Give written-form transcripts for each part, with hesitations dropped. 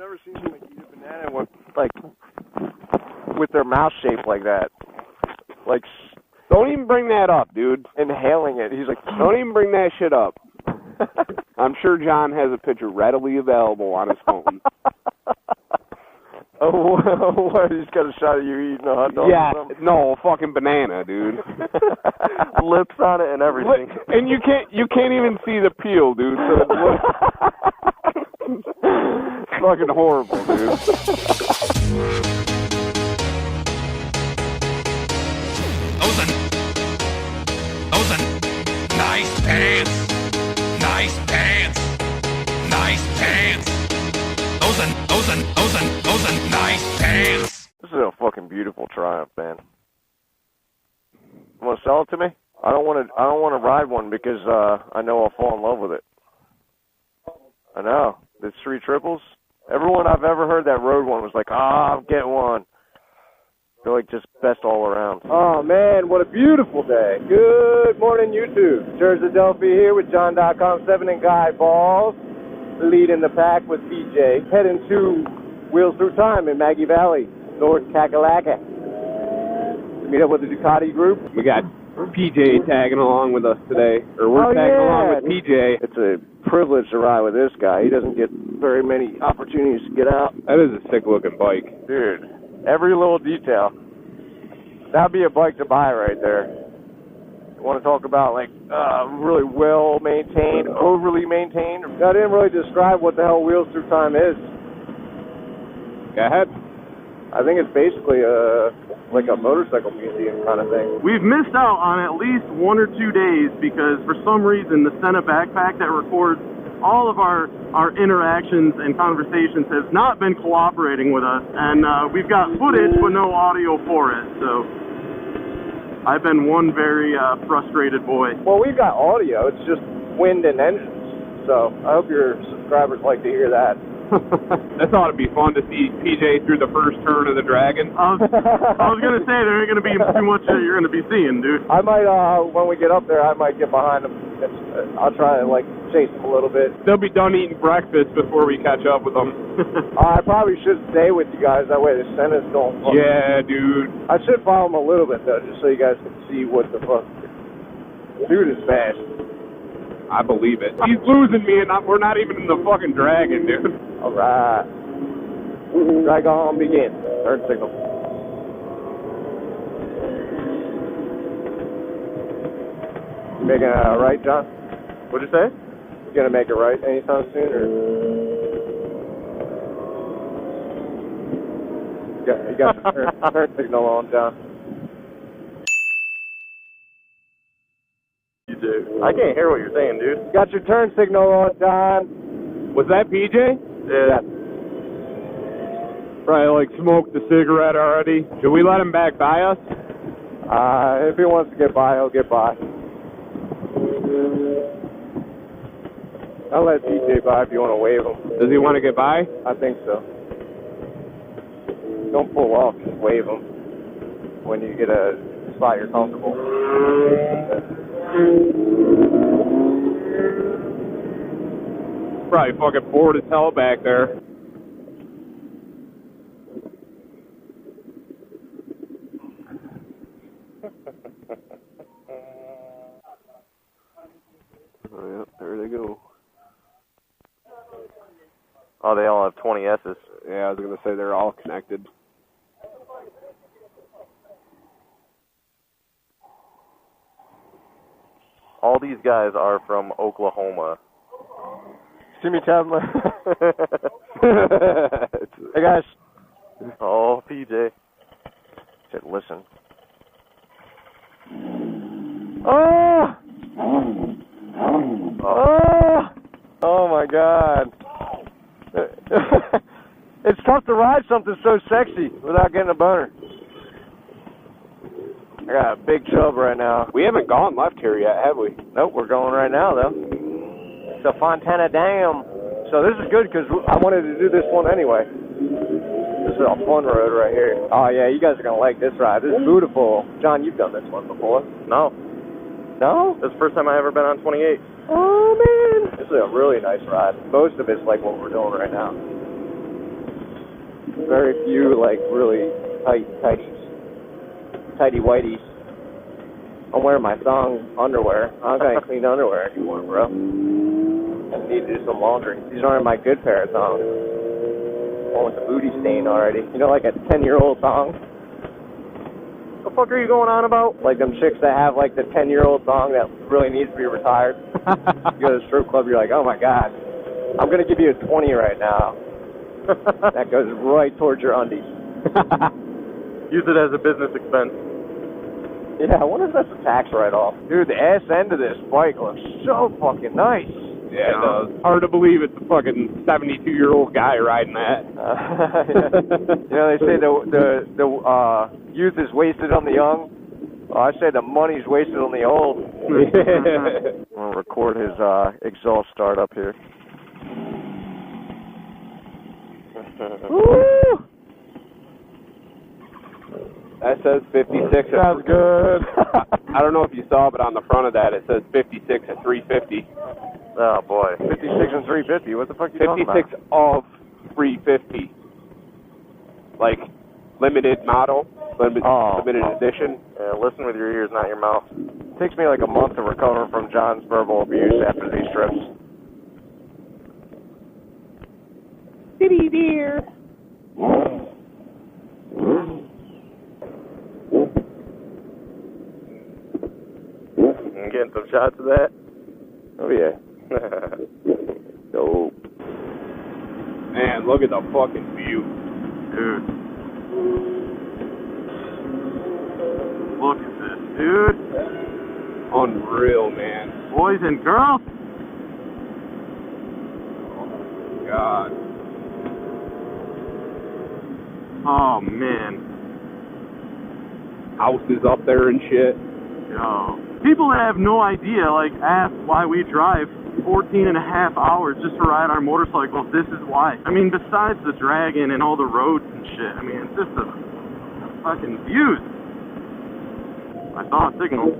never seen somebody eat a banana with their mouth shaped like that. Like, don't even bring that up, dude. Inhaling it. He's like, don't even bring that shit up. I'm sure John has a picture readily available on his phone. Oh, what? He's got a shot of you eating a hot dog? Yeah, or something? no, fucking banana, dude. Lips on it and everything. And you can't even see the peel, dude. So it's fucking horrible, dude. Those are nice pants. Nice pants. Nice pants. Those are nice pants. This is a fucking beautiful Triumph, man. You want to sell it to me? I don't want to ride one because I know I'll fall in love with it. I know. There's 3 triples. Everyone I've ever heard that rode one was like, I'm getting one. They're like just best all around. Oh, man, what a beautiful day. Good morning, YouTube. Jersey Delphi here with John.com7 and Guy Balls, leading the pack with PJ, heading to Wheels Through Time in Maggie Valley, North Kakalaka. To meet up with the Ducati group. We got PJ tagging along with us today, or we're tagging along with PJ. It's a privilege to ride with this guy. He doesn't get very many opportunities to get out. That is a sick-looking bike. Dude, every little detail. That'd be a bike to buy right there. You want to talk about, like, really well-maintained, overly maintained? I didn't really describe what the hell Wheels Through Time is. Go ahead. I think it's basically like a motorcycle museum kind of thing. We've missed out on at least 1 or 2 days because for some reason the Senna backpack that records all of our interactions and conversations has not been cooperating with us, and we've got footage but no audio for it, so I've been one very frustrated boy. Well, we've got audio, it's just wind and engines, so I hope your subscribers like to hear that. That ought to be fun to see PJ through the first turn of the Dragon. I was going to say, there ain't going to be too much that you're going to be seeing, dude. I might, when we get up there, I might get behind him. I'll try to, like, chase him a little bit. They'll be done eating breakfast before we catch up with them. I probably should stay with you guys. That way the Senna's don't fuck. Yeah, dude. I should follow him a little bit, though, just so you guys can see what the fuck. Dude is fast. I believe it. He's losing me, and we're not even in the fucking Dragon, dude. All right. Dragon begin. Turn signal. You making a right, John? What'd you say? You gonna make it right anytime soon, or? You got the turn signal on, John. You do. I can't hear what you're saying, dude. You got your turn signal on, John. Was that PJ? Yeah. Probably, like, smoked the cigarette already. Should we let him back by us? If he wants to get by, he'll get by. I'll let PJ by if you want to wave him. Does he want to get by? I think so. Don't pull off, just wave him when you get a spot you're comfortable. Probably fucking bored as hell back there. Oh, yep, there they go. Oh, they all have 20 S's. Yeah, I was going to say they're all connected. All these guys are from Oklahoma. See me tap my... Hey, guys. Oh, PJ. Said, listen. Oh! Oh! Oh, my God. It's tough to ride something so sexy without getting a boner. I got a big chub right now. We haven't gone left here yet, have we? Nope, we're going right now, though. It's a Fontana Dam. So this is good because I wanted to do this one anyway. This is a fun road right here. Oh, yeah, you guys are going to like this ride. This is beautiful. John, you've done this one before. No. No? This is the first time I've ever been on 28. Oh, man. This is a really nice ride. Most of it's like what we're doing right now. very few, like, really tighty whities. I'm wearing my thong underwear. I don't got any clean underwear anymore, bro. I need to do some laundry. These aren't my good pair of thongs. One with the booty stain already. You know, like a 10-year-old thong? The fuck are you going on about? Like them chicks that have, like, the 10-year-old thong that really needs to be retired. You go to the strip club, you're like, oh my god, I'm going to give you a 20 right now. That goes right towards your undies. Use it as a business expense. Yeah, I wonder if that's a tax write-off. Dude, the ass end of this bike looks so fucking nice. Yeah, it does. Hard to believe it's a fucking 72-year-old guy riding that. You know, they say the youth is wasted on the young. Well, I say the money's wasted on the old. I'm going to record his exhaust start up here. Woo! That says 56. Sounds good. I don't know if you saw, but on the front of that it says 56 at 350. Oh boy, 56 and 350. What the fuck are you talking about? 56 of 350. Like limited model, limited edition. Yeah, listen with your ears, not your mouth. It takes me like a month to recover from John's verbal abuse after these trips. Kitty dear. I'm getting some shots of that. Oh yeah. Dope. Man, look at the fucking view. Dude. Look at this, dude. Unreal, man. Boys and girls. God. Oh, man. Houses up there and shit. Yo. People that have no idea, like, ask why we drive 14 and a half hours just to ride our motorcycles. This is why. I mean, besides the dragging and all the roads and shit, I mean, it's just the fucking views. I saw a signal.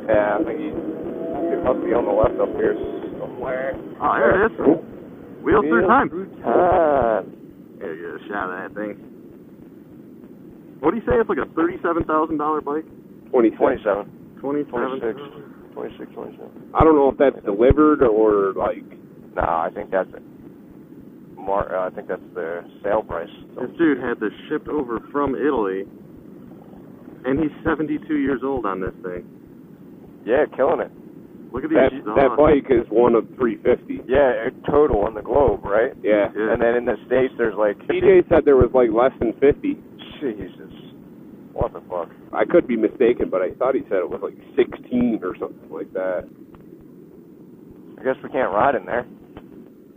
Yeah, I think it must be on the left up here somewhere. Oh, there it is. Wheels through time. Time. Here, get a shot of that thing. What do you say? It's like a $37,000 bike? 27. 27. 26. I don't know if that's delivered or like. No, I think that's it. I think that's the sale price. This dude had this shipped over from Italy, and he's 72 years old on this thing. Yeah, killing it. Look at these. That bike is one of 350. Yeah, total on the globe, right? Yeah. And then in the States, there's like... PJ said there was like less than 50. Jesus. What the fuck? I could be mistaken, but I thought he said it was like 16 or something like that. I guess we can't ride in there.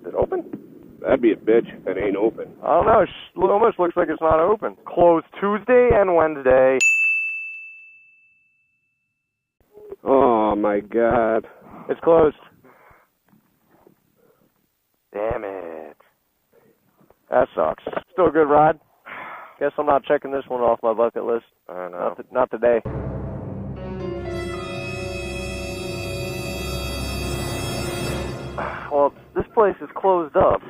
Is it open? That'd be a bitch if it ain't open. I don't know. It almost looks like it's not open. Closed Tuesday and Wednesday. Oh my god. It's closed. Damn it. That sucks. Still a good ride. Guess I'm not checking this one off my bucket list. I don't know. Not today. Well, this place is closed up,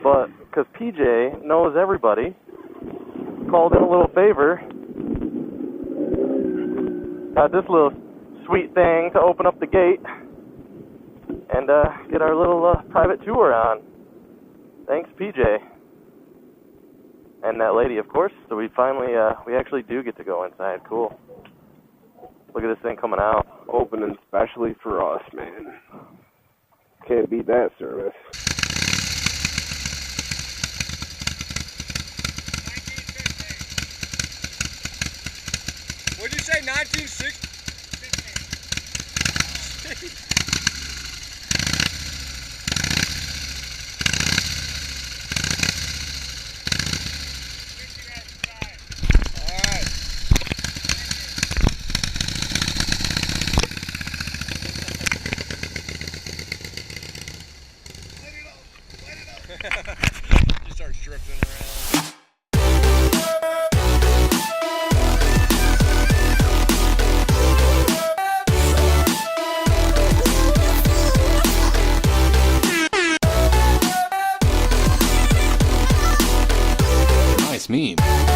but because PJ knows everybody, called in a little favor. Got this little sweet thing to open up the gate and get our little private tour on. Thanks, PJ. And that lady, of course. So we finally, we actually do get to go inside. Cool. Look at this thing coming out. Opening specially for us, man. Can't beat that service. 1950. What'd you say, 1960? this meme.